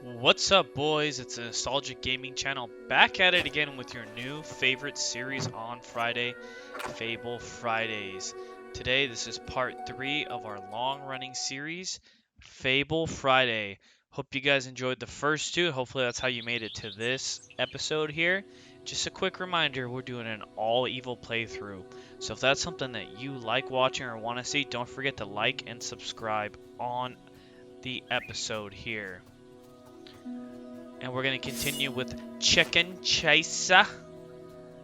What's up, boys? It's a Nostalgic Gaming Channel back at it again with your new favorite series on Friday, Fable Fridays. Today, this is part 3 of our long-running series, Fable Friday. Hope you guys enjoyed the first two. Hopefully, that's how you made it to this episode here. Just a quick reminder, we're doing an all-evil playthrough. So if that's something that you like watching or want to see, don't forget to like and subscribe on the episode here. And we're going to continue with Chicken Chaser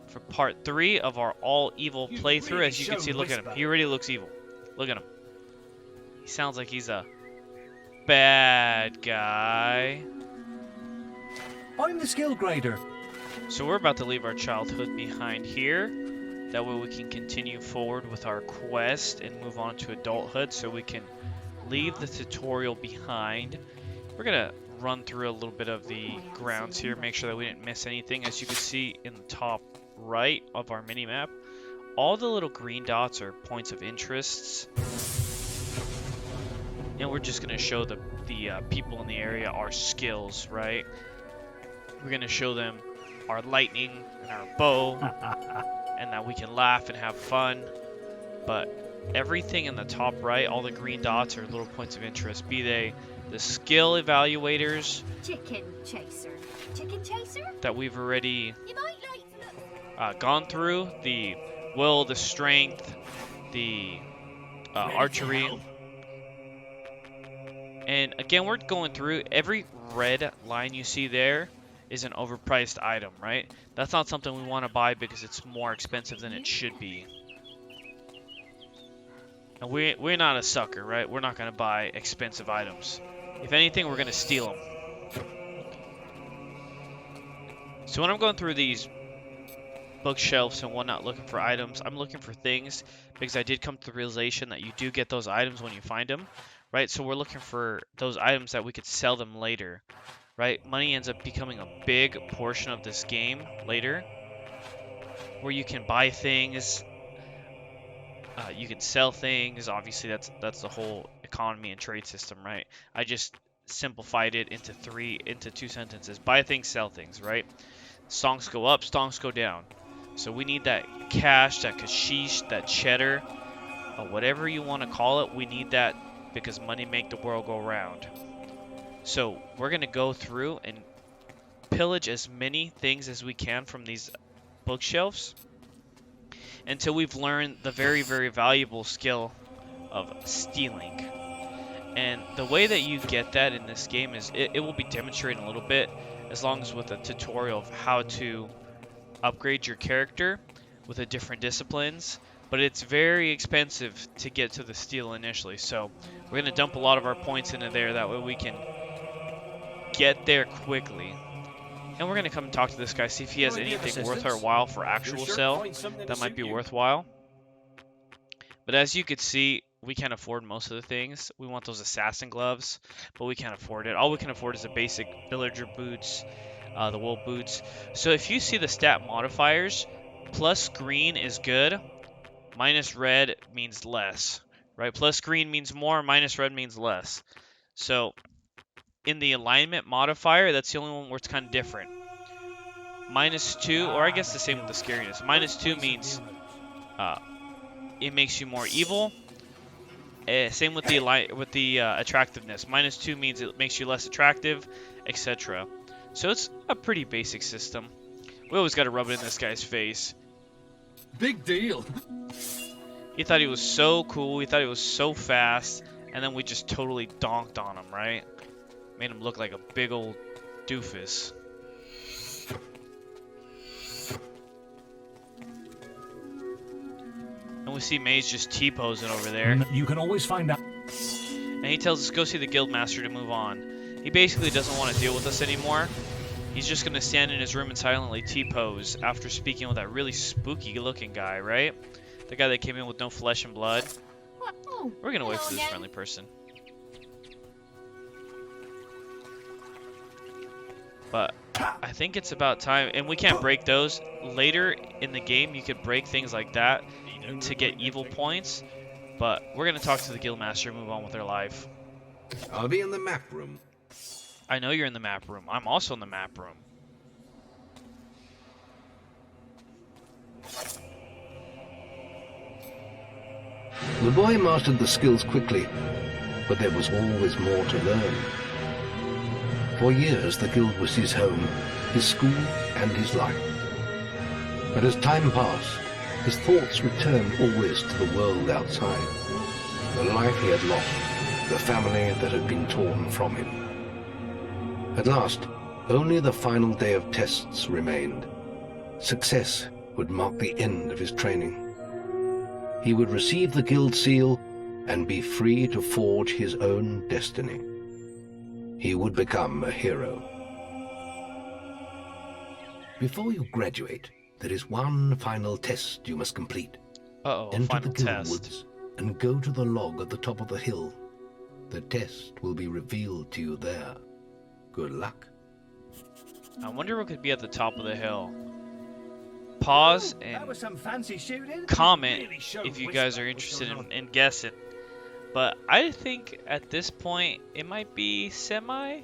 for part 3 of our all-evil playthrough. Really As you can see, look at him. He already looks evil. Look at him. He sounds like he's a bad guy. I'm the skill grader. So we're about to leave our childhood behind here. That way we can continue forward with our quest and move on to adulthood so we can leave the tutorial behind. We're going to run through a little bit of the grounds here, make sure that we didn't miss anything. As you can see in the top right of our mini map, all the little green dots are points of interests, and we're just going to show the people in the area our skills, right? We're going to show them our lightning and our bow, and that we can laugh and have fun. But everything in the top right, all the green dots are little points of interest, be they the skill evaluators Chicken chaser. Chicken chaser? that we've already You might like gone through, the will, the strength, the archery. And again, we're going through every red line you see there is an overpriced item, right? That's not something we want to buy because it's more expensive than it should be. And we're not a sucker, right? We're not going to buy expensive items. If anything, we're going to steal them. So when I'm going through these bookshelves and whatnot looking for items, I'm looking for things because I did come to the realization that you do get those items when you find them, right? So we're looking for those items that we could sell them later, right? Money ends up becoming a big portion of this game later, where you can buy things, you can sell things. Obviously, that's the whole economy and trade system, right? I just simplified it into two sentences: buy things, sell things, right? Stonks go up, stonks go down. So we need that cash, that kashish, that cheddar, whatever you want to call it. We need that because money make the world go round. So we're gonna go through and pillage as many things as we can from these bookshelves until we've learned the very, very valuable skill of stealing. And the way that you get that in this game is it will be demonstrated in a little bit, as long as with a tutorial of how to upgrade your character with the different disciplines. But it's very expensive to get to the steal initially, so we're going to dump a lot of our points into there, that way we can get there quickly. And we're going to come and talk to this guy, see if he has anything worth our while for actual sale that might be worthwhile. But as you could see, we can't afford most of the things. We want those assassin gloves, but we can't afford it. All we can afford is the basic villager boots, the wool boots. So if you see the stat modifiers, plus green is good, minus red means less, right? Plus green means more, minus red means less. So in the alignment modifier, that's the only one where it's kind of different. -2, or I guess the same with the scariness. -2 means it makes you more evil. Same with the attractiveness. -2 means it makes you less attractive, etc. So it's a pretty basic system. We always got to rub it in this guy's face. Big deal. He thought he was so cool. He thought he was so fast, and then we just totally donked on him, right? Made him look like a big old doofus. And we see Maze just T-posing over there. You can always find out. And he tells us, go see the guildmaster to move on. He basically doesn't want to deal with us anymore. He's just going to stand in his room and silently T-pose after speaking with that really spooky looking guy, right? The guy that came in with no flesh and blood. Oh, We're going to wait hello for this again. friendly person. But I think it's about time. And we can't break those. Later in the game, you could break things like that to get evil points. But we're going to talk to the guildmaster and move on with our life. I'll be in the map room. I know you're in the map room. I'm also in the map room. The boy mastered the skills quickly, but there was always more to learn. For years, the guild was his home, his school, and his life. But as time passed, his thoughts returned always to the world outside, the life he had lost, the family that had been torn from him. At last, only the final day of tests remained. Success would mark the end of his training. He would receive the guild seal and be free to forge his own destiny. He would become a hero. Before you graduate, there is one final test you must complete. Uh-oh, Enter final the guild test. woods and go to the log at the top of the hill. The test will be revealed to you there. Good luck. I wonder what could be at the top of the hill. Pause That and was some fancy shooting. comment Really showed if you whisper guys are what's interested going on. in guessing. But I think at this point it might be semi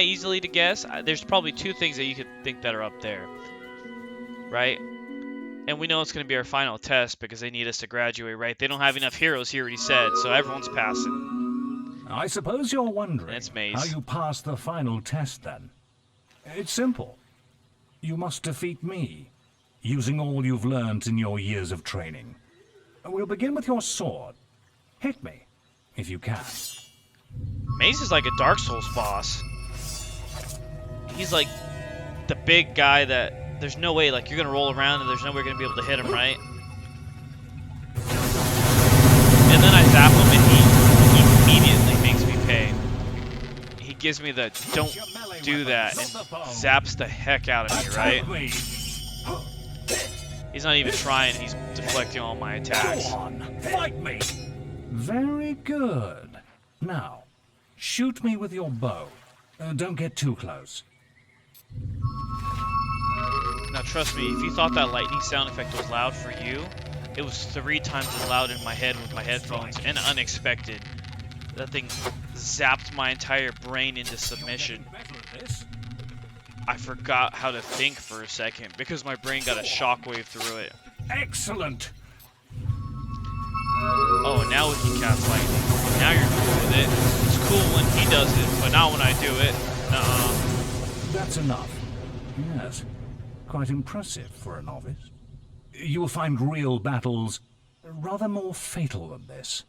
easily to guess. There's probably two things that you could think that are up there, right? And we know it's going to be our final test because they need us to graduate, right? They don't have enough heroes, he already said, so everyone's passing. I suppose you're wondering And it's Maze. how you pass the final test then. It's simple. You must defeat me, using all you've learned in your years of training. We'll begin with your sword. Hit me, if you can. Maze is like a Dark Souls boss. He's like the big guy that there's no way, like, you're gonna roll around and there's no way you're gonna be able to hit him, right? And then I zap him and he immediately makes me pay. He gives me the don't do that and zaps the heck out of me, right? Me. He's not even trying, he's deflecting all my attacks. Go on, fight me. Very good. Now, shoot me with your bow. Don't get too close. Now trust me, if you thought that lightning sound effect was loud for you, it was 3 times as loud in my head with my headphones, and unexpected. That thing zapped my entire brain into submission. I forgot how to think for a second because my brain got a shockwave through it. Excellent. Oh, and now we can cast lightning. Now you're cool with it. It's cool when he does it, but not when I do it. That's enough. Yes, quite impressive for a novice. You will find real battles rather more fatal than this.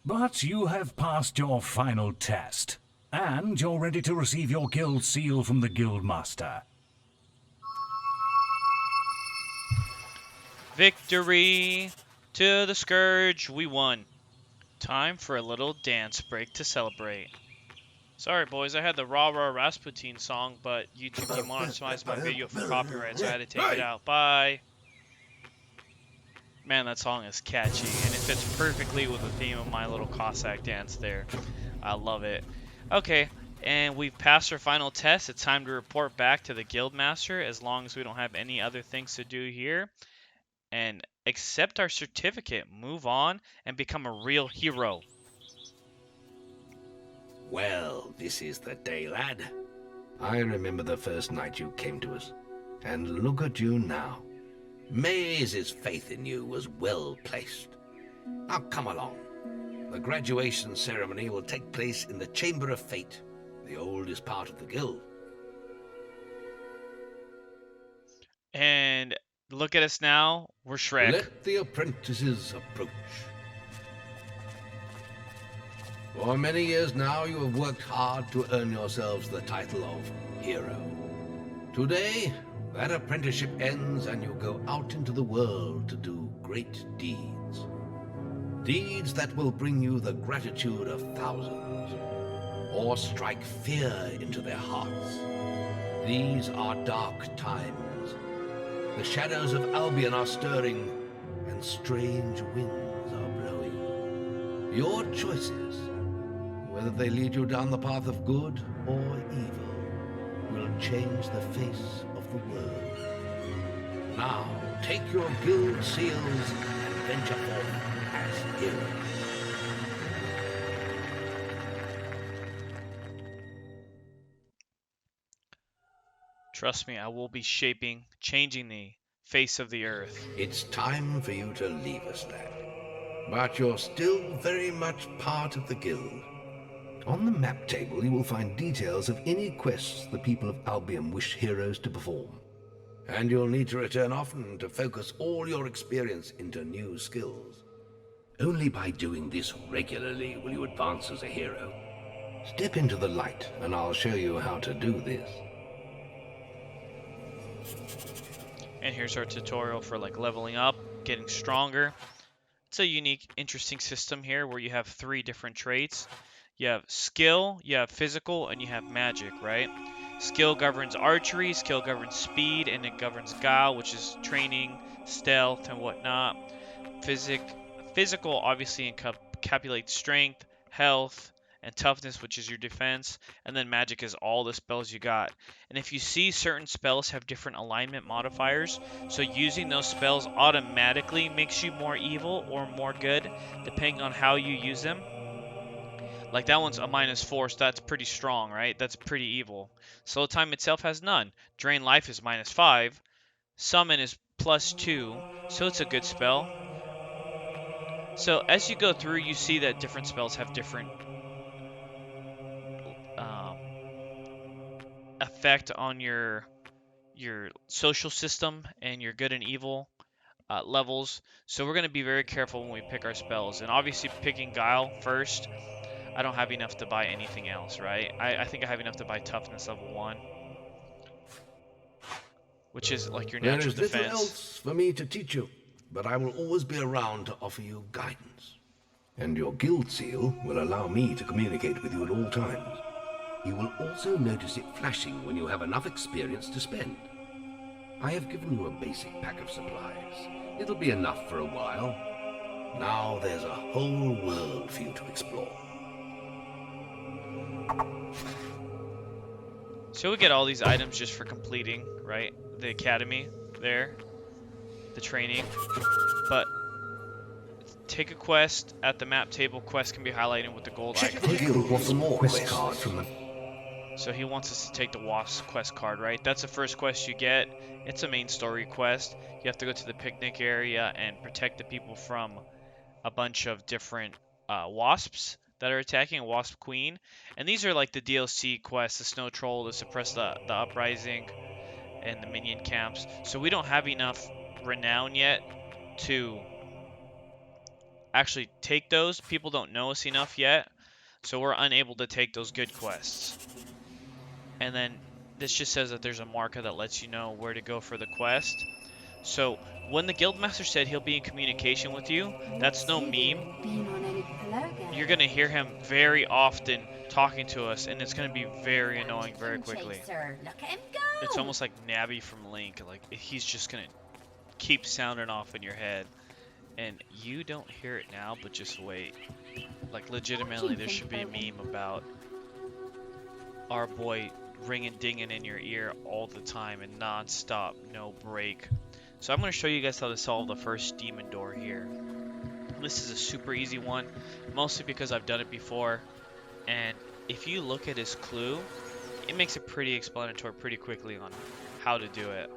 But you have passed your final test, and you're ready to receive your guild seal from the guild master. Victory to the Scourge. We won. Time for a little dance break to celebrate. Sorry, boys, I had the Rah Rah Rasputin song, but YouTube demonetized my video for copyright, so I had to take it out. Bye. Man, that song is catchy, and it fits perfectly with the theme of my little Cossack dance there. I love it. Okay, and we've passed our final test. It's time to report back to the Guildmaster, as long as we don't have any other things to do here. And accept our certificate, move on, and become a real hero. Well, this is the day, lad. I remember the first night you came to us, and look at you now. Maze's faith in you was well placed. Now come along. The graduation ceremony will take place in the Chamber of Fate, the oldest part of the guild. And look at us now, we're Shrek. Let the apprentices approach. For many years now, you have worked hard to earn yourselves the title of hero. Today, that apprenticeship ends and you go out into the world to do great deeds. Deeds that will bring you the gratitude of thousands, or strike fear into their hearts. These are dark times. The shadows of Albion are stirring, and strange winds are blowing. Your choices, whether they lead you down the path of good or evil, will change the face of the world. Now, take your guild seals and venture forth as heroes. Trust me, I will be changing the face of the earth. It's time for you to leave us, lad. But you're still very much part of the guild. On the map table, you will find details of any quests the people of Albion wish heroes to perform. And you'll need to return often to focus all your experience into new skills. Only by doing this regularly will you advance as a hero. Step into the light, and I'll show you how to do this. And here's our tutorial for like leveling up, getting stronger. It's a unique, interesting system here where you have 3 different traits. You have skill, you have physical, and you have magic, right? Skill governs archery, skill governs speed, and it governs guile, which is training, stealth, and whatnot. Physical obviously encapsulates strength, health, and toughness, which is your defense, and then magic is all the spells you got. And if you see certain spells have different alignment modifiers, so using those spells automatically makes you more evil or more good, depending on how you use them. Like that one's a -4, so that's pretty strong, right? That's pretty evil. Slow time itself has none. Drain life is -5. Summon is +2, so it's a good spell. So as you go through, you see that different spells have different um, effect on your social system and your good and evil levels. So we're going to be very careful when we pick our spells. And obviously picking Guile first, I don't have enough to buy anything else, right? I think I have enough to buy Toughness level 1, which is like your There natural is little defense. else for me to teach you, but I will always be around to offer you guidance. And your guild seal will allow me to communicate with you at all times. You will also notice it flashing when you have enough experience to spend. I have given you a basic pack of supplies. It'll be enough for a while. Now there's a whole world for you to explore. So we get all these items just for completing, right? The academy there, the training. But take a quest at the map table. Quest can be highlighted with the gold Check icon. the guild wants some more quest card from the... So he wants us to take the Wasp quest card, right? That's the first quest you get. It's a main story quest. You have to go to the picnic area and protect the people from a bunch of different wasps that are attacking, a wasp queen. And these are like the DLC quests, the snow troll to suppress the uprising and the minion camps. So we don't have enough renown yet to actually take those. People don't know us enough yet, so we're unable to take those good quests. And then this just says that there's a marker that lets you know where to go for the quest. So when the guildmaster said he'll be in communication with you, that's no meme. You're gonna hear him very often talking to us, and it's gonna be very annoying very quickly. It's almost like Navi from Link. Like he's just gonna keep sounding off in your head, and you don't hear it now, but just wait. Like legitimately, there should be a meme about our boy ringing dinging in your ear all the time and non-stop, no break. So I'm going to show you guys how to solve the first demon door here. This is a super easy one, mostly because I've done it before. And if you look at his clue, it makes it pretty explanatory pretty quickly on how to do it.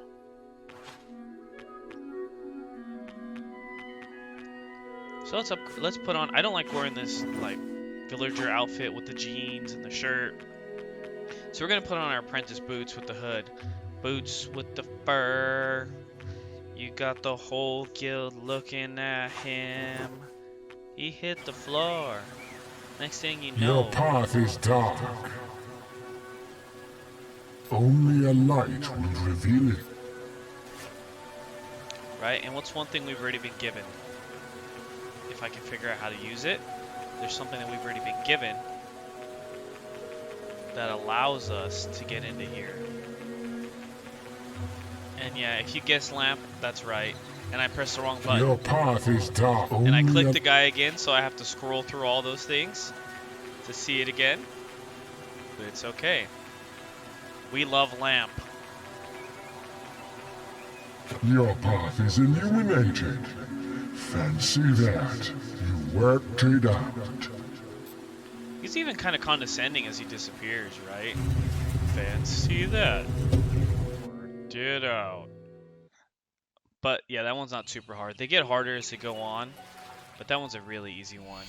So let's put on, I don't like wearing this like villager outfit with the jeans and the shirt. So we're going to put on our apprentice boots with the hood. Boots with the fur. You got the whole guild looking at him. He hit the floor. Next thing you know... Your path is dark. Only a light will reveal it. Right, and what's one thing we've already been given? If I can figure out how to use it, there's something that we've already been given that allows us to get into here. And yeah, if you guess lamp, that's right. And I pressed the wrong button. Your path is dark. And I clicked the guy again, so I have to scroll through all those things to see it again. But it's okay. We love lamp. Your path is illuminated. Fancy that. You worked it out. He's even kind of condescending as he disappears, right? Fancy that. Get out. But yeah, that one's not super hard. They get harder as they go on, but that one's a really easy one.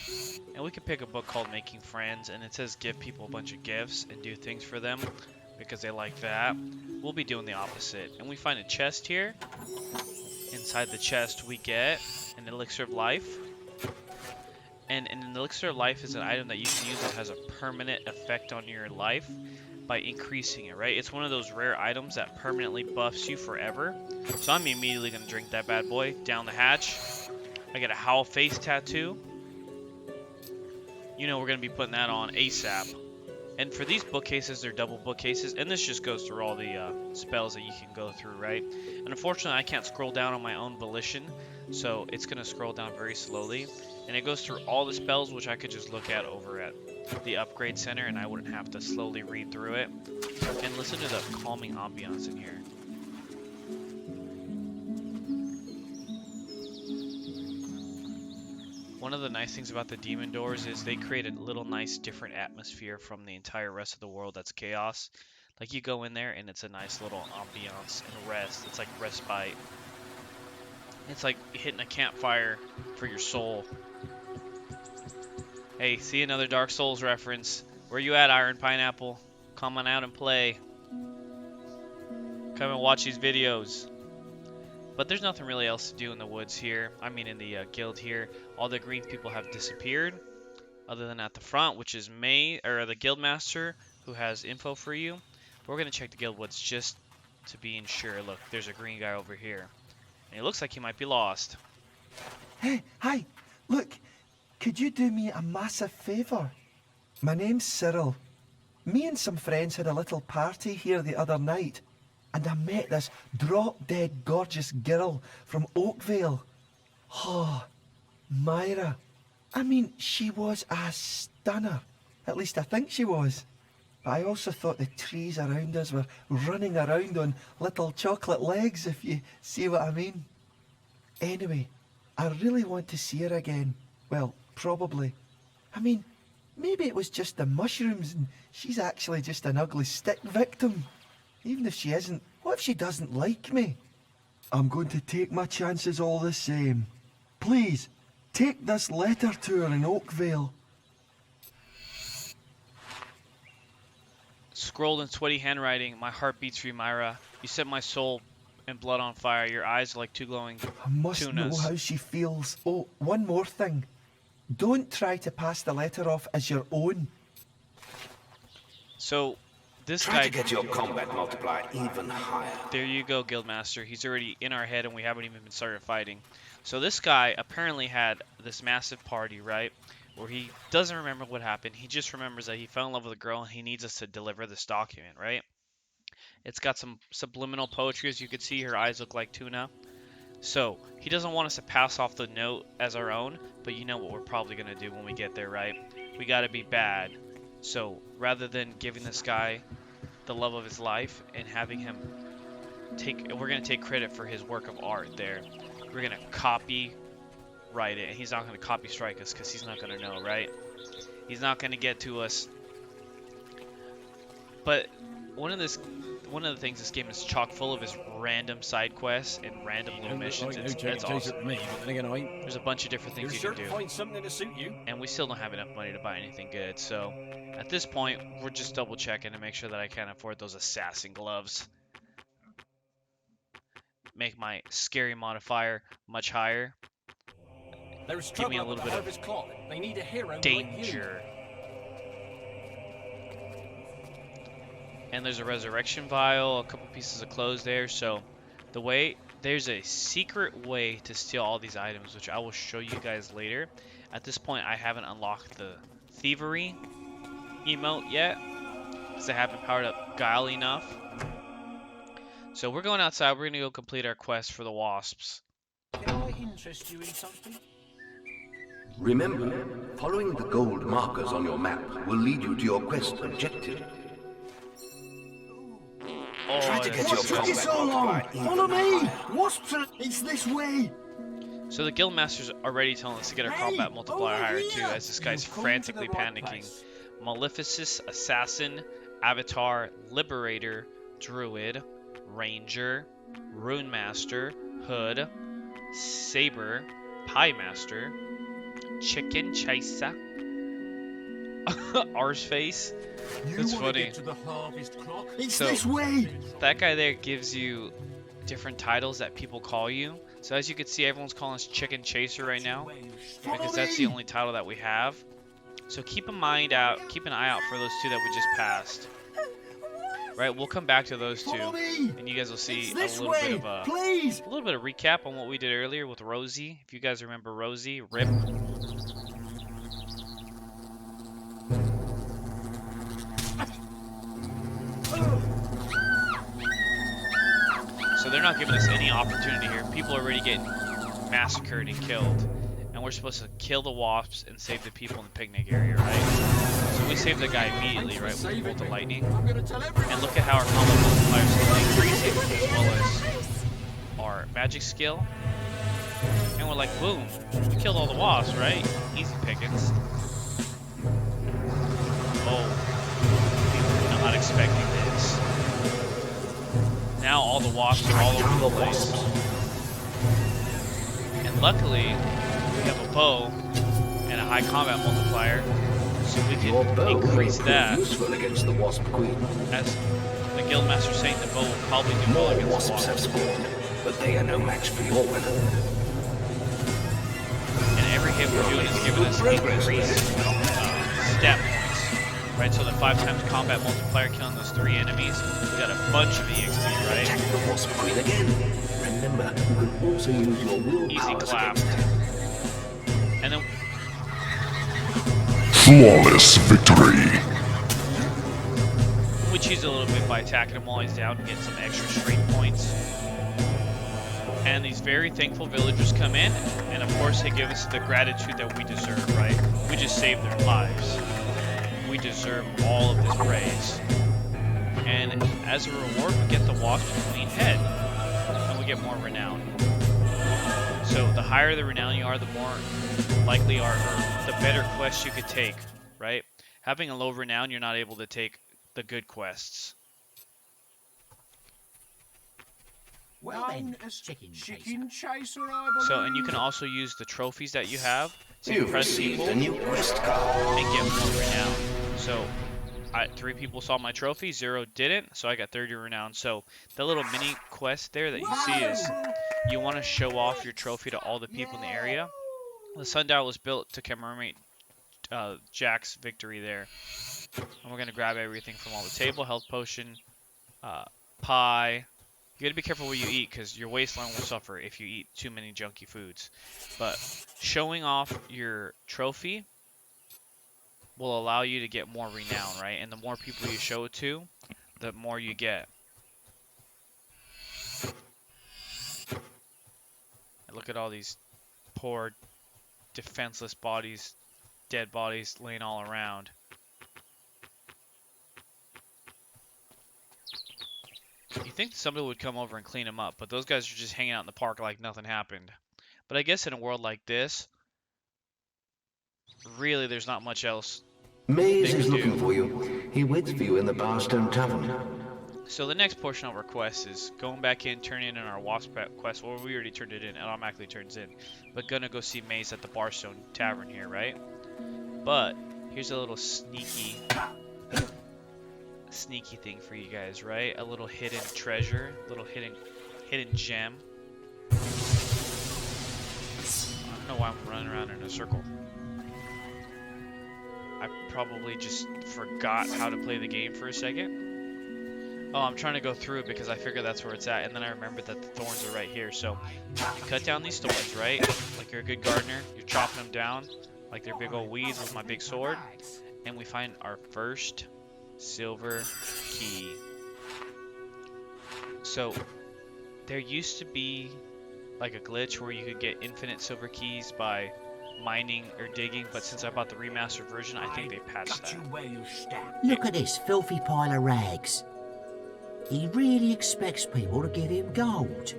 And we can pick a book called Making Friends, and it says give people a bunch of gifts and do things for them because they like that. We'll be doing the opposite. And we find a chest here. Inside the chest we get an elixir of life. And an elixir of life is an item that you can use that has a permanent effect on your life by increasing it, right? It's one of those rare items that permanently buffs you forever. So I'm immediately going to drink that bad boy down the hatch. I get a Howl face tattoo. You know we're going to be putting that on ASAP. And for these bookcases, they're double bookcases. And this just goes through all the spells that you can go through, right? And unfortunately, I can't scroll down on my own volition. So it's going to scroll down very slowly. And it goes through all the spells, which I could just look at over at the upgrade center. And I wouldn't have to slowly read through it. And listen to the calming ambiance in here. One of the nice things about the demon doors is they create a little nice different atmosphere from the entire rest of the world that's chaos. Like you go in there and it's a nice little ambiance and rest. It's like respite. It's like hitting a campfire for your soul. Hey, see another Dark Souls reference. Where you at, Iron Pineapple? Come on out and play. Come and watch these videos. But there's nothing really else to do in the woods here. I mean in the guild here. All the green people have disappeared. Other than at the front, which is the guild master who has info for you. But we're going to check the guild woods just to be sure. Look, there's a green guy over here. And he looks like he might be lost. Hey, hi. Look, could you do me a massive favour? My name's Cyril. Me and some friends had a little party here the other night. And I met this drop-dead gorgeous girl from Oakvale. Oh, Myra. I mean, she was a stunner. At least I think she was. But I also thought the trees around us were running around on little chocolate legs, if you see what I mean. Anyway, I really want to see her again. Well, probably. I mean, maybe it was just the mushrooms and she's actually just an ugly stick victim. Even if she isn't, what if she doesn't like me? I'm going to take my chances all the same. Please, take this letter to her in Oakvale. Scrolled in sweaty handwriting. My heart beats for you, Myra. You set my soul and blood on fire. Your eyes are like two glowing I must tunas. know how she feels. Oh, one more thing. Don't try to pass the letter off as your own. So, this Try guy... to get your combat multiplier even higher. There you go, Guildmaster. He's already in our head and we haven't even started fighting. So this guy apparently had this massive party, right? Where he doesn't remember what happened. He just remembers that he fell in love with a girl and he needs us to deliver this document, right? It's got some subliminal poetry, as you can see. Her eyes look like tuna. So, he doesn't want us to pass off the note as our own, but you know what we're probably going to do when we get there, right? We got to be bad. So, rather than giving this guy the love of his life and having him we're going to take credit for his work of art there. We're going to copyright it, and he's not going to copy strike us because he's not going to know, right? He's not going to get to us. But one of the things this game is chock full of is random side quests and random little missions. It's awesome. There's a bunch of different things you can do. Find something to suit you. And we still don't have enough money to buy anything good, so at this point, we're just double checking to make sure that I can afford those assassin gloves. Make my scary modifier much higher. There's Give me a trouble little with bit the of Harvest Clock. They need a hero like danger. And there's a resurrection vial, a couple pieces of clothes there. So there's a secret way to steal all these items, which I will show you guys later. At this point, I haven't unlocked the thievery emote yet because I haven't powered up Guile enough. So we're going outside. We're going to go complete our quest for the wasps. Can I interest you in something? Remember, following the gold markers on your map will lead you to your quest objective. Oh, Try to get your What's taking combat so long? multiplier even Follow me! higher. Wasps are... It's this way! So the guildmaster's already telling us to get our combat multiplier over higher here! too, as this guy's You've come to frantically the right panicking. place. Maleficus, Assassin, Avatar, Liberator, Druid, Ranger, Rune Master, Hood, Saber, Pie Master, Chicken Chaser, Arseface. That's funny. To the harvest clock? It's So- this way! That guy there gives you different titles that people call you. So as you can see, everyone's calling us Chicken Chaser right now, because that's the only title that we have. So keep an eye out for those two that we just passed. Right, we'll come back to those two, Follow me! and you guys will see It's a this little way! bit of Please! a little bit of recap on what we did earlier with Rosie. If you guys remember Rosie, Rip. So they're not giving us any opportunity here. People are already getting massacred and killed. And we're supposed to kill the wasps and save the people in the picnic area, right? So we saved the guy immediately, right, with the bolt of lightning. And look at how our combo multiplier is increasing, as well as our magic skill. And we're like, boom, we killed all the wasps, right? Easy pickings. Oh, I'm not expecting this. Now all the wasps are all over the place. And luckily, we have a bow and a high combat multiplier, so we Your can bow will increase prove that. useful against the Wasp Queen. As the Guildmaster's saying, the bow will probably do well More against the wasps have wasp. spawned, but they are no match for your weapon. And every hit we're doing is giving us increased stat points. Right, so the 5 times combat multiplier killing those 3 enemies, we got a bunch of EXP, right? Attack the Wasp Queen again. Remember, you can also use your Easy willpower clap. against her. And then Flawless victory. we cheese a little bit by attacking them while he's down to get some extra strength points. And these very thankful villagers come in, and of course they give us the gratitude that we deserve, right? We just saved their lives. We deserve all of this praise. And as a reward, we get the Wasp Queen head, and we get more renown. So the higher the renown you are, the more likely are, or the better quests you could take, right? Having a low renown, you're not able to take the good quests. Well then, chicken chaser, I believe. So, and you can also use the trophies that you have to You've impress received people a new quest card. and get more renown. So, 3 people saw my trophy, 0 didn't, so I got 30 renown. So, the little mini quest there that you see is you want to show off your trophy to all the people in the area. The sundial was built to commemorate Jack's victory there. And we're going to grab everything from on the table, health potion, pie. You got to be careful what you eat because your waistline will suffer if you eat too many junky foods. But showing off your trophy will allow you to get more renown, right? And the more people you show it to, the more you get. And look at all these poor, defenseless bodies, dead bodies laying all around. You think somebody would come over and clean them up, but those guys are just hanging out in the park like nothing happened. But I guess in a world like this, really there's not much else. Maze is do. looking for you. He waits for you in the Barstone Tavern. So the next portion of our quest is going back in, turning in our Wasp quest, or we already turned it in, it automatically turns in. But gonna go see Maze at the Barstone Tavern here, right? But here's a little sneaky thing for you guys, right? A little hidden treasure, little hidden gem. I don't know why I'm running around in a circle. I probably just forgot how to play the game for a second. Oh, I'm trying to go through it because I figure that's where it's at, and then I remembered that the thorns are right here. So you cut down these thorns, right? Like you're a good gardener, you're chopping them down like they're big old weeds with my big sword, and we find our first silver key. So there used to be like a glitch where you could get infinite silver keys by mining or digging, but since I bought the remastered version, I think they patched that. Look at this filthy pile of rags. He really expects people to give him gold.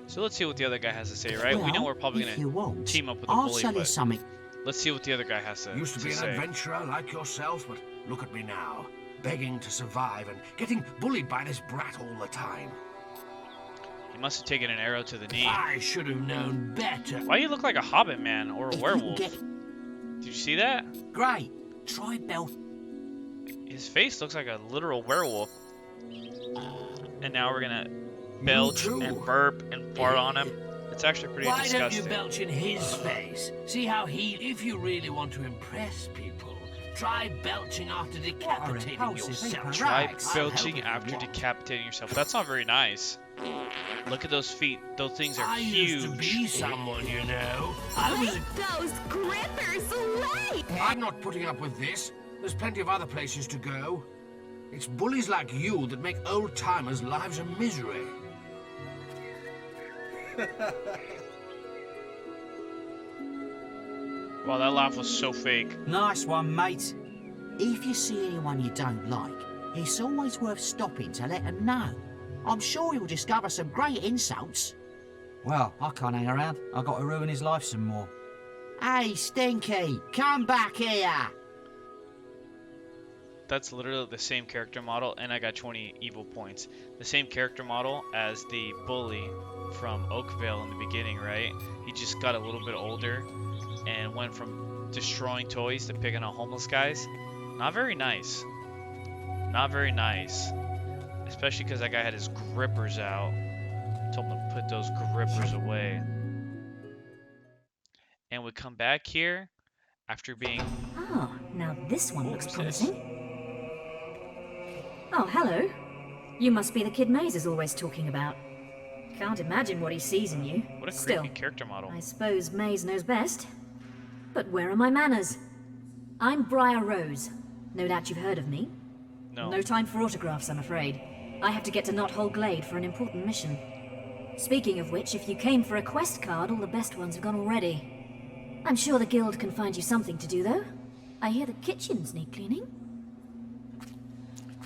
So let's see what the other guy has to say, right? We know we're probably if you gonna want, team up with a I'll bully, sell you but something. let's see what the other guy has to Used to be an say. adventurer like yourself, but look at me now. begging to survive and getting bullied by this brat all the time. He must have taken an arrow to the knee. I should have known better. Why do you look like a hobbit man or a If you werewolf? get- Did you see that? Great. Try belt. His face looks like a literal werewolf. And now we're gonna belch too. and burp and fart on him. It's actually pretty Why don't disgusting. you belch in his face? See how if you really want to impress people, try belching after decapitating repulsive yourself. Try Rags. belching after decapitating yourself. That's not very nice. Look at those feet. Those things are I used to huge. be someone, you know. I was. Those grippers away! I'm not putting up with this. There's plenty of other places to go. It's bullies like you that make old-timers' lives a misery. Wow, that laugh was so fake. Nice one, mate. If you see anyone you don't like, it's always worth stopping to let them know. I'm sure you'll discover some great insults. Well, I can't hang around. I've got to ruin his life some more. Hey, Stinky, come back here. That's literally the same character model, and I got 20 evil points. The same character model as the bully from Oakvale in the beginning, right? He just got a little bit older and went from destroying toys to picking on homeless guys. Not very nice. Not very nice. Especially because that guy had his grippers out. Told him to put those grippers away. And we come back here after being... Ah, now this one looks Who's this? promising. Oh, hello. You must be the kid Maze is always talking about. Can't imagine what he sees in you. What a Still, creepy character model. I suppose Maze knows best. But where are my manners? I'm Briar Rose. No doubt you've heard of me. No. No time for autographs, I'm afraid. I have to get to Knothole Glade for an important mission. Speaking of which, if you came for a quest card, all the best ones have gone already. I'm sure the guild can find you something to do, though. I hear the kitchens need cleaning.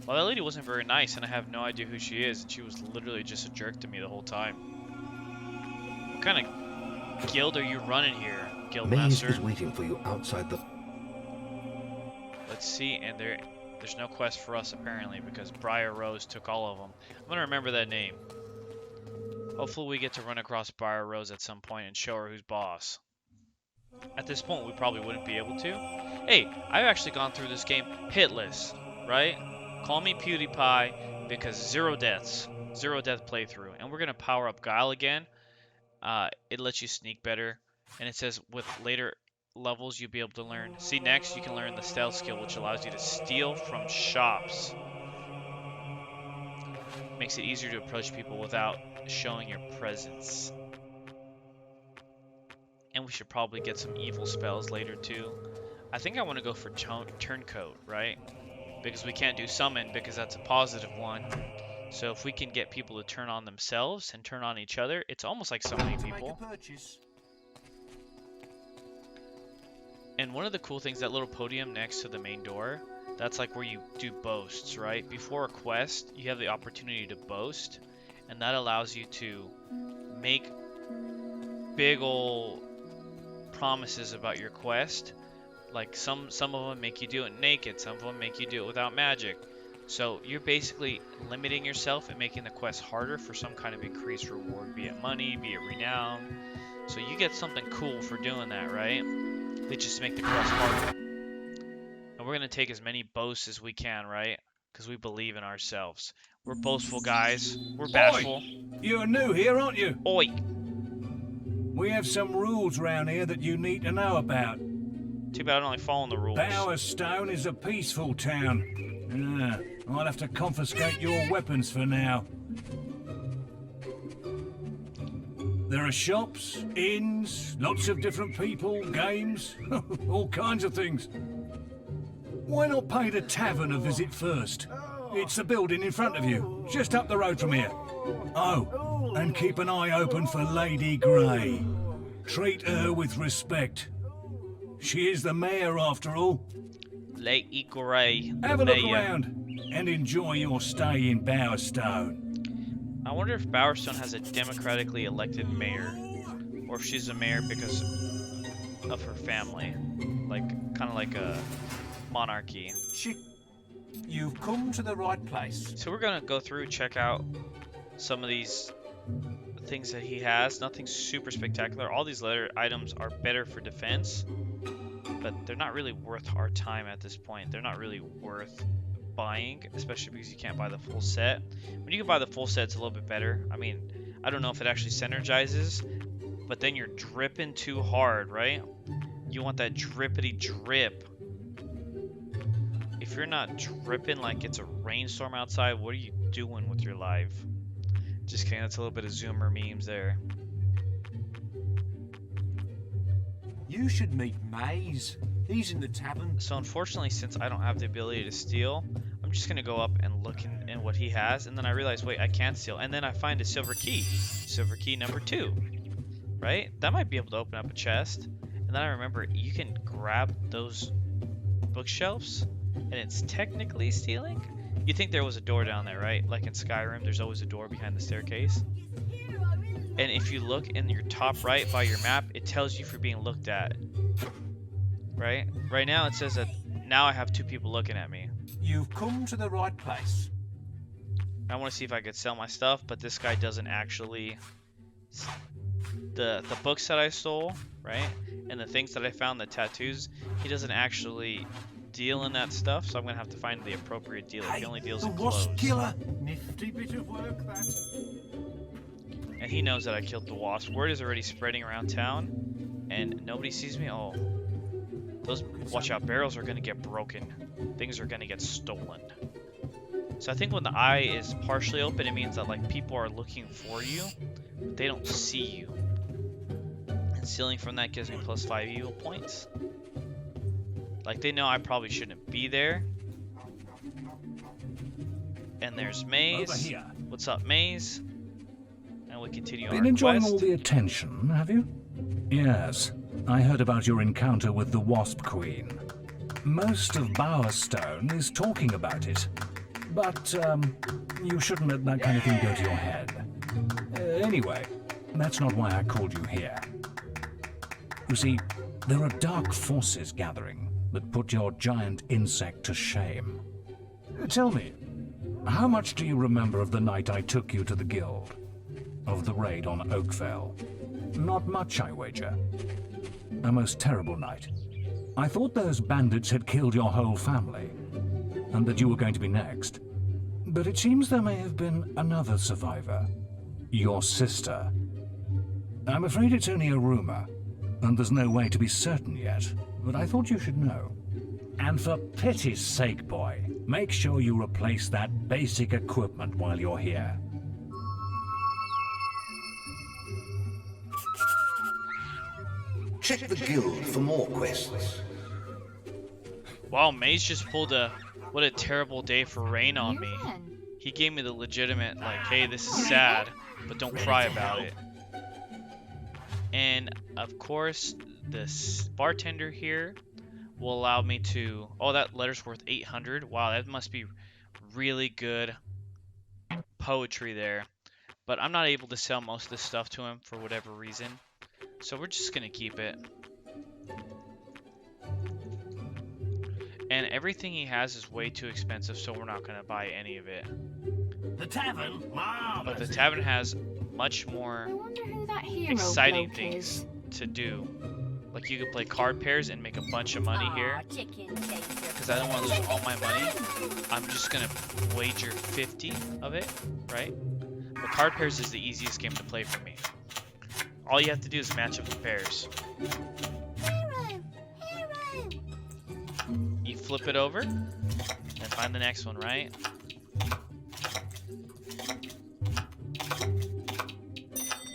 Well, that lady wasn't very nice, and I have no idea who she is, and she was literally just a jerk to me the whole time. What kind of guild are you running here, Maze guildmaster? is waiting for you outside the... Let's see, and there's no quest for us apparently because Briar Rose took all of them. I'm gonna remember that name. Hopefully we get to run across Briar Rose at some point and show her who's boss. At this point we probably wouldn't be able to. Hey, I've actually gone through this game hitless, right? Call me PewDiePie because 0 deaths. 0 death playthrough. And we're gonna power up Guile again. It lets you sneak better. And it says with later levels you'll be able to learn. See, next you can learn the stealth skill, which allows you to steal from shops. Makes it easier to approach people without showing your presence. And we should probably get some evil spells later too. I think I want to go for turncoat, right? Because we can't do summon because that's a positive one. So if we can get people to turn on themselves and turn on each other, it's almost like summoning people. And one of the cool things, that little podium next to the main door, that's like where you do boasts, right? Before a quest, you have the opportunity to boast, and that allows you to make big ol' promises about your quest. Like some of them make you do it naked, some of them make you do it without magic. So you're basically limiting yourself and making the quest harder for some kind of increased reward, be it money, be it renown. So you get something cool for doing that, right? They just make the quest harder. And we're going to take as many boasts as we can, right? Because we believe in ourselves. We're boastful guys. We're bashful. Oi! You're new here, aren't you? Oi! We have some rules round here that you need to know about. Too bad I'm only following the rules. Bowerstone is a peaceful town. I'll have to confiscate your weapons for now. There are shops, inns, lots of different people, games, all kinds of things. Why not pay the tavern a visit first? It's the building in front of you, just up the road from here. Oh, and keep an eye open for Lady Grey. Treat her with respect. She is the mayor after all. Lady Grey. Have a look around and enjoy your stay in Bowerstone. I wonder if Bowerstone has a democratically elected mayor, or if she's a mayor because of her family, like kind of like a monarchy. You've come to the right place. So we're gonna go through, check out some of these things that he has. Nothing super spectacular. All these letter items are better for defense, but they're not really worth our time at this point. They're not really worth buying, especially because you can't buy the full set. When you can buy the full set, it's a little bit better. I mean, I don't know if it actually synergizes, but then you're dripping too hard, right? You want that drippity drip. If you're not dripping like it's a rainstorm outside, what are you doing with your life? Just kidding, that's a little bit of Zoomer memes there. You should meet Maze. He's in the tavern. So unfortunately, since I don't have the ability to steal, I'm just gonna go up and look in what he has, and then I realize, wait, I can't steal, and then I find a silver key number 2, right? That might be able to open up a chest, and then I remember you can grab those bookshelves, and it's technically stealing. You think there was a door down there, right? Like in Skyrim, there's always a door behind the staircase. And if you look in your top right by your map, it tells you if you're being looked at. Right? Right now it says that now I have 2 people looking at me. You've come to the right place. I want to see if I could sell my stuff, but this guy doesn't actually... The books that I stole, right? And the things that I found, the tattoos, he doesn't actually deal in that stuff, so I'm going to have to find the appropriate dealer. He only deals in clothes. Wasp killer. Nifty bit of work, that. And he knows that I killed the wasp. Word is already spreading around town, and nobody sees me. Oh, those watch out, barrels are gonna get broken. Things are gonna get stolen. So I think when the eye is partially open, it means that like people are looking for you, but they don't see you. And stealing from that gives me +5 evil points. Like they know I probably shouldn't be there. And there's Maze. Over here. What's up, Maze? And we continue our Been enjoying quest. all the attention, have you? Yes, I heard about your encounter with the Wasp Queen. Most of Bowerstone is talking about it. But, you shouldn't let that kind of thing go to your head. Anyway, that's not why I called you here. You see, there are dark forces gathering that put your giant insect to shame. Tell me, how much do you remember of the night I took you to the guild? Of the raid on Oakvale? Not much, I wager. A most terrible night. I thought those bandits had killed your whole family, and that you were going to be next. But it seems there may have been another survivor. Your sister. I'm afraid it's only a rumor, and there's no way to be certain yet, but I thought you should know. And for pity's sake, boy, make sure you replace that basic equipment while you're here. Check the guild for more quests. Wow, Maze just pulled a... What a terrible day for rain on me. He gave me the legitimate, like, hey, this is sad, but don't cry about it. And, of course, this bartender here will allow me to... Oh, that letter's worth 800. Wow, that must be really good poetry there. But I'm not able to sell most of this stuff to him for whatever reason. So we're just going to keep it. And everything he has is way too expensive, so we're not going to buy any of it. The tavern? But the tavern has much more exciting things to do. Like you can play card pairs and make a bunch of money here. Because I don't want to lose all my money. I'm just going to wager 50 of it, right? But card pairs is the easiest game to play for me. All you have to do is match up the pairs. You flip it over and find the next one, right?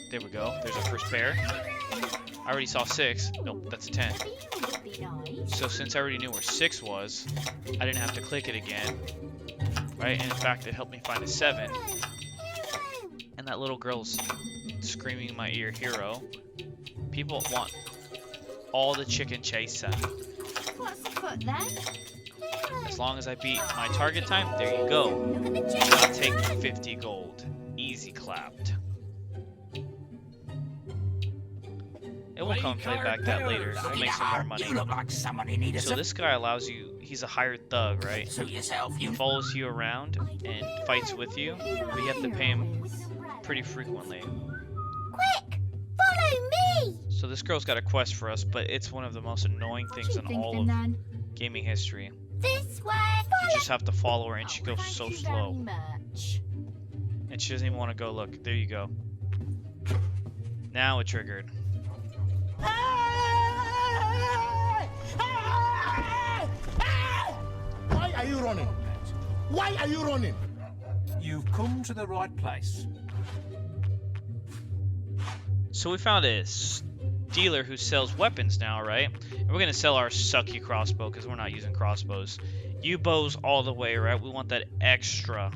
There we go. There's our first pair. I already saw 6. Nope, that's a 10. So since I already knew where 6 was, I didn't have to click it again. Right? And in fact, it helped me find a 7. And that little girl's screaming in my ear, hero. People want all the chicken chaser. What's the foot then? As long as I beat my target time, there you go. I'll take 50 gold. Easy clapped. And we'll come and play back that later. We'll make some more money. You look like someone who needed So this guy allows you, he's a hired thug, right? Suit yourself, He you. follows you around and fights with you, but you have to pay him pretty frequently. Quick! Follow me! So this girl's got a quest for us, but it's one of the most annoying What things you in thinking, all of then? gaming history. This way! You just have to follow her and she goes so Thank you slow. very much. And she doesn't even want to go look. There you go. Now it triggered. Why are you running? Why are you running? You've come to the right place. So we found a dealer who sells weapons now, right? And we're going to sell our sucky crossbow because we're not using crossbows. U-bows all the way, right? We want that extra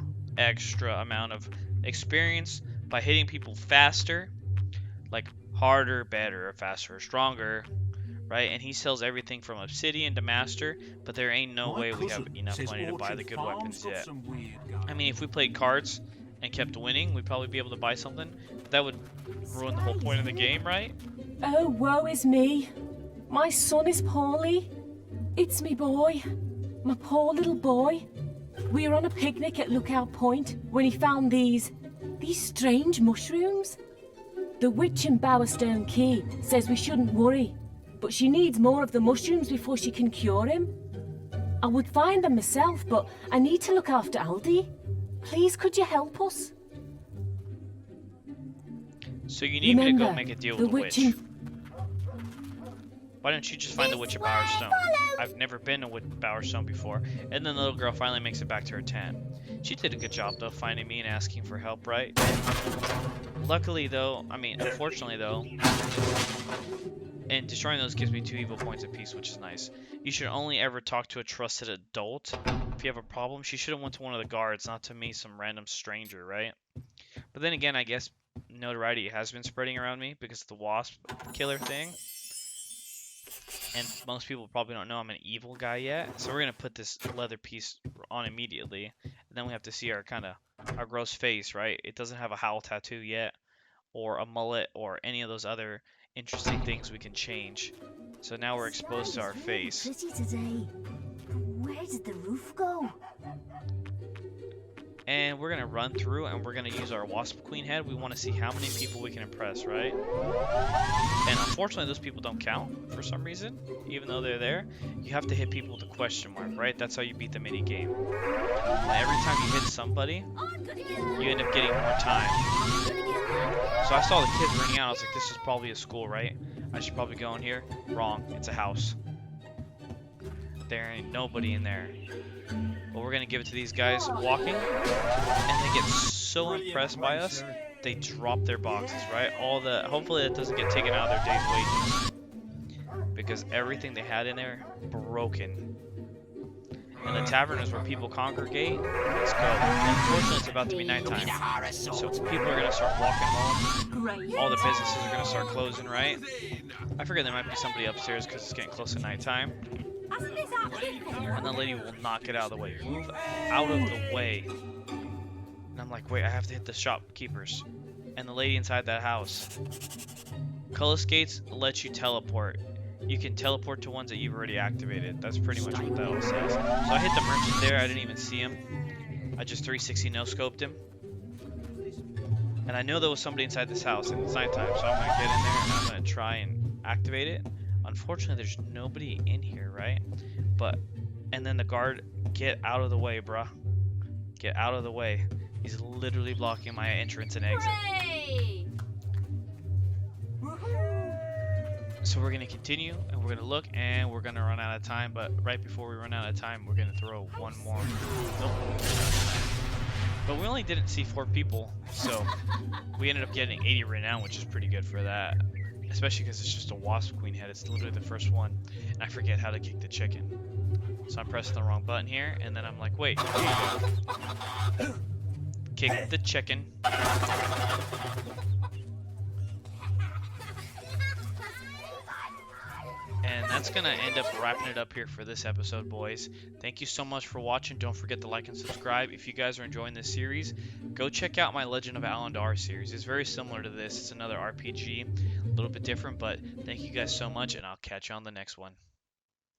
amount of experience by hitting people faster, like harder, better, faster, stronger, right? And he sells everything from obsidian to master, but there ain't no way we have enough money to buy the good weapons yet. I mean, if we played cards and kept winning, we'd probably be able to buy something, but that would ruin the whole point of the game, right? Oh, woe is me. My son is poorly. It's me boy. My poor little boy. We were on a picnic at Lookout Point when he found these strange mushrooms. The witch in Bowerstone Key says we shouldn't worry, but she needs more of the mushrooms before she can cure him. I would find them myself, but I need to look after Aldi. Please, could you help us? So you need me to go Remember, make a deal the with the witch witch. in- Why don't you just find the witch at Bowerstone? I've never been to Bowerstone before. And then the little girl finally makes it back to her tent. She did a good job though, finding me and asking for help, right? Luckily though, unfortunately though, and destroying those gives me 2 evil points apiece, which is nice. You should only ever talk to a trusted adult. If you have a problem, she should have went to one of the guards, not to me, some random stranger, right? But then again, I guess notoriety has been spreading around me because of the wasp killer thing. And most people probably don't know I'm an evil guy yet. So we're going to put this leather piece on immediately. And then we have to see our our gross face, right? It doesn't have a howl tattoo yet, or a mullet, or any of those other interesting things we can change. So now we're exposed to our face. Pretty today. Where did the roof go? And we're going to run through and we're going to use our wasp queen head. We want to see how many people we can impress, right? And unfortunately, those people don't count for some reason, even though they're there. You have to hit people with a question mark, right? That's how you beat the mini game. And every time you hit somebody, you end up getting more time. So I saw the kids running out. I was like, this is probably a school, right? I should probably go in here. Wrong. It's a house. There ain't nobody in there. But we're gonna give it to these guys walking, and they get so impressed by us, they drop their boxes, right? Hopefully that doesn't get taken out of their day's wages, because everything they had in there broken. And the tavern is where people congregate. Let's go. Unfortunately, it's about to be nighttime, so people are gonna start walking home. All the businesses are gonna start closing, right? I figure there might be somebody upstairs because it's getting close to nighttime. And the lady will not get out of the way. Move out of the way. And I'm like, wait, I have to hit the shopkeepers. And the lady inside that house. Cullis gates let you teleport. You can teleport to ones that you've already activated. That's pretty much what that all says. So I hit the merchant there. I didn't even see him. I just 360 no-scoped him. And I know there was somebody inside this house, and it's nighttime, so I'm going to get in there and I'm going to try and activate it. Unfortunately, there's nobody in here, right? And then the guard, get out of the way, bruh. Get out of the way. He's literally blocking my entrance and exit. Hooray! So we're going to continue, and we're going to look, and we're going to run out of time. But right before we run out of time, we're going to throw one more. Nope. But we only didn't see 4 people, so we ended up getting 80 renown, which is pretty good for that. Especially because it's just a wasp queen head. It's literally the first one. And I forget how to kick the chicken. So I'm pressing the wrong button here. And then I'm like, wait. Kick the chicken. And that's going to end up wrapping it up here for this episode, boys. Thank you so much for watching. Don't forget to like and subscribe. If you guys are enjoying this series, go check out my Legend of Alandar series. It's very similar to this. It's another RPG, a little bit different, but thank you guys so much, and I'll catch you on the next one.